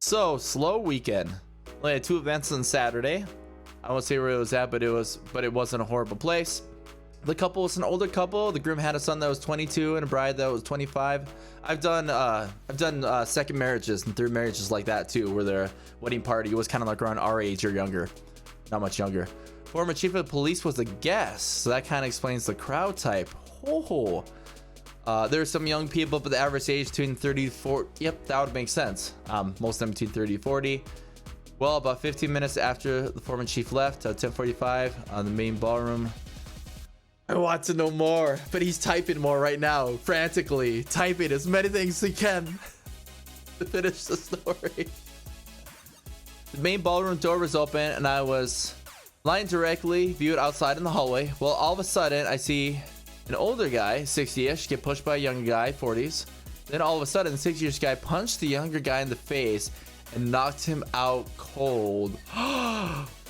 So slow weekend. We had two events on Saturday. I won't say where it was at, but it wasn't a horrible place. The couple was an older couple. The groom had a son that was 22 and a bride that was 25. I've done second marriages and third marriages like that too, where their wedding party was kind of like around our age or younger, not much younger. Former chief of police was a guest, so that kind of explains the crowd type. There's some young people, but the average age between 30 to 40. Yep, that would make sense. Most of them between 30 to 40. Well, about 15 minutes after the former chief left, 10:45 on the main ballroom. I want to know more, but he's typing more right now, frantically typing as many things as he can to finish the story. The main ballroom door was open, and I was lying directly viewed outside in the hallway. Well, all of a sudden, I see an older guy, 60-ish, get pushed by a younger guy, 40s. Then all of a sudden, the 60-ish guy punched the younger guy in the face and knocked him out cold.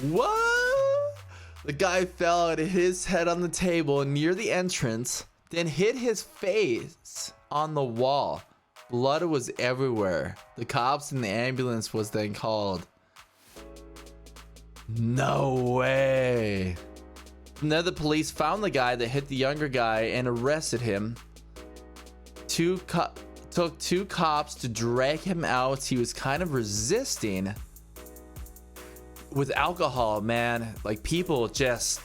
What? The guy fell and hit his head on the table near the entrance, then hit his face on the wall. Blood was everywhere. The cops and the ambulance was then called. No way. From there, the police found the guy that hit the younger guy and arrested him. Took two cops to drag him out. He was kind of resisting. With alcohol, man, like people just,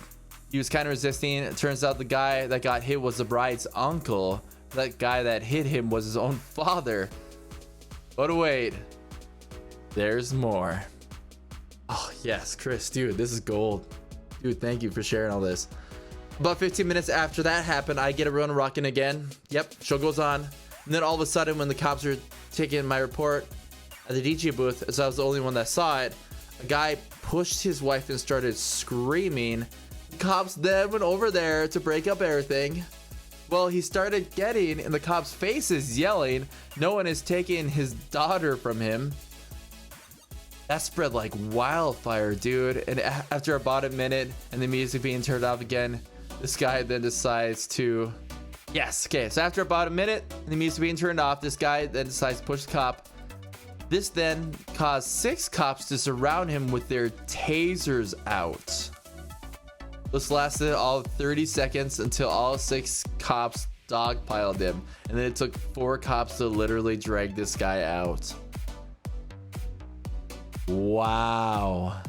he was kind of resisting. It turns out the guy that got hit was the bride's uncle. That guy that hit him was his own father. But wait, there's more. Oh yes, Chris, dude, this is gold. Dude, thank you for sharing all this. About 15 minutes after that happened, I get everyone rocking again. Yep, show goes on. And then all of a sudden, when the cops were taking my report at the DJ booth, as I was the only one that saw it, a guy pushed his wife and started screaming. The cops then went over there to break up everything. Well, he started getting in the cops' faces, yelling, no one is taking his daughter from him. That spread like wildfire, dude. And after about a minute and the music being turned off again, this guy then decides to... Yes, okay, so after about a minute and the music being turned off, this guy then decides to push the cop. This then caused 6 cops to surround him with their tasers out. This lasted all 30 seconds until all 6 cops dogpiled him. And then it took 4 cops to literally drag this guy out. Wow.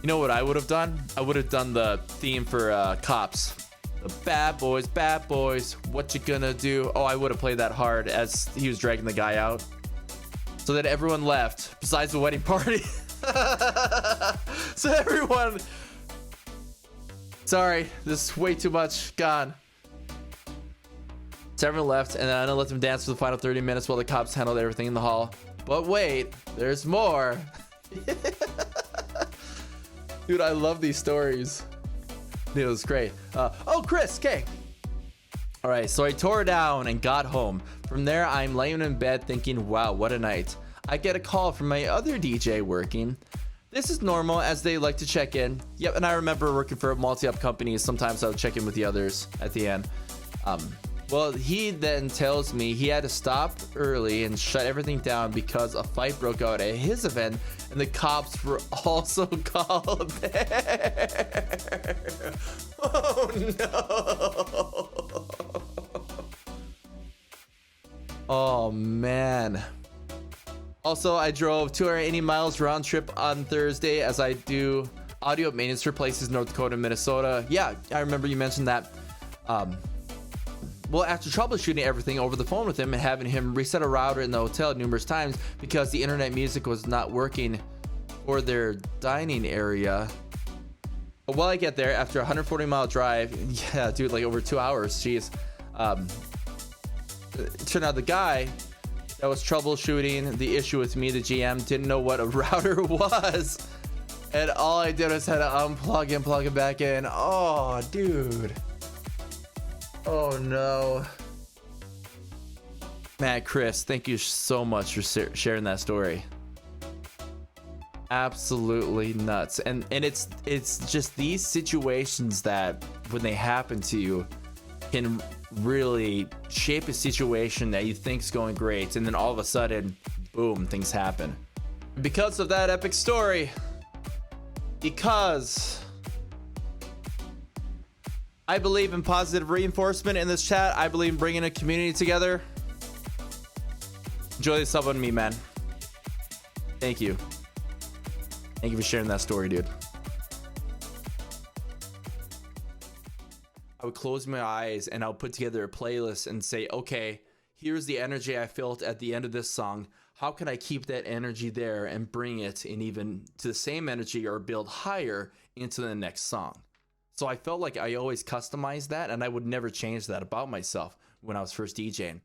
You know what I would have done? I would have done the theme for Cops. The bad boys, what you gonna do? Oh, I would have played that hard as he was dragging the guy out. So that everyone left, besides the wedding party. So everyone... Sorry, this is way too much. Gone. So everyone left, and then I let them dance for the final 30 minutes while the cops handled everything in the hall. But wait, there's more. Dude, I love these stories. It was great. Oh, Chris, okay. All right, so I tore down and got home. From there, I'm laying in bed thinking, wow, what a night. I get a call from my other DJ working. This is normal as they like to check in. Yep, and I remember working for multi-up companies. Sometimes I would check in with the others at the end. Well, he then tells me he had to stop early and shut everything down because a fight broke out at his event and the cops were also called there. Oh no. Oh man. Also, I drove 280 miles round trip on Thursday as I do audio maintenance for places North Dakota and Minnesota. Yeah, I remember you mentioned that. Well, after troubleshooting everything over the phone with him and having him reset a router in the hotel numerous times because the internet music was not working for their dining area. But while I get there, after a 140-mile drive, yeah, dude, like over 2 hours, jeez. It turned out the guy that was troubleshooting the issue with me, the GM, didn't know what a router was. And all I did was had to unplug and plug it back in. Oh, dude. Oh no. Man, Chris, thank you so much for sharing that story. Absolutely nuts. And it's just these situations that when they happen to you can really shape a situation that you think's going great, and then all of a sudden, boom, things happen. Because of that epic story, because I believe in positive reinforcement in this chat, I believe in bringing a community together. Enjoy this up on me, man. Thank you. Thank you for sharing that story, dude. I would close my eyes and I'll put together a playlist and say, okay, here's the energy I felt at the end of this song. How can I keep that energy there and bring it in even to the same energy or build higher into the next song? So I felt like I always customized that, and I would never change that about myself when I was first DJing.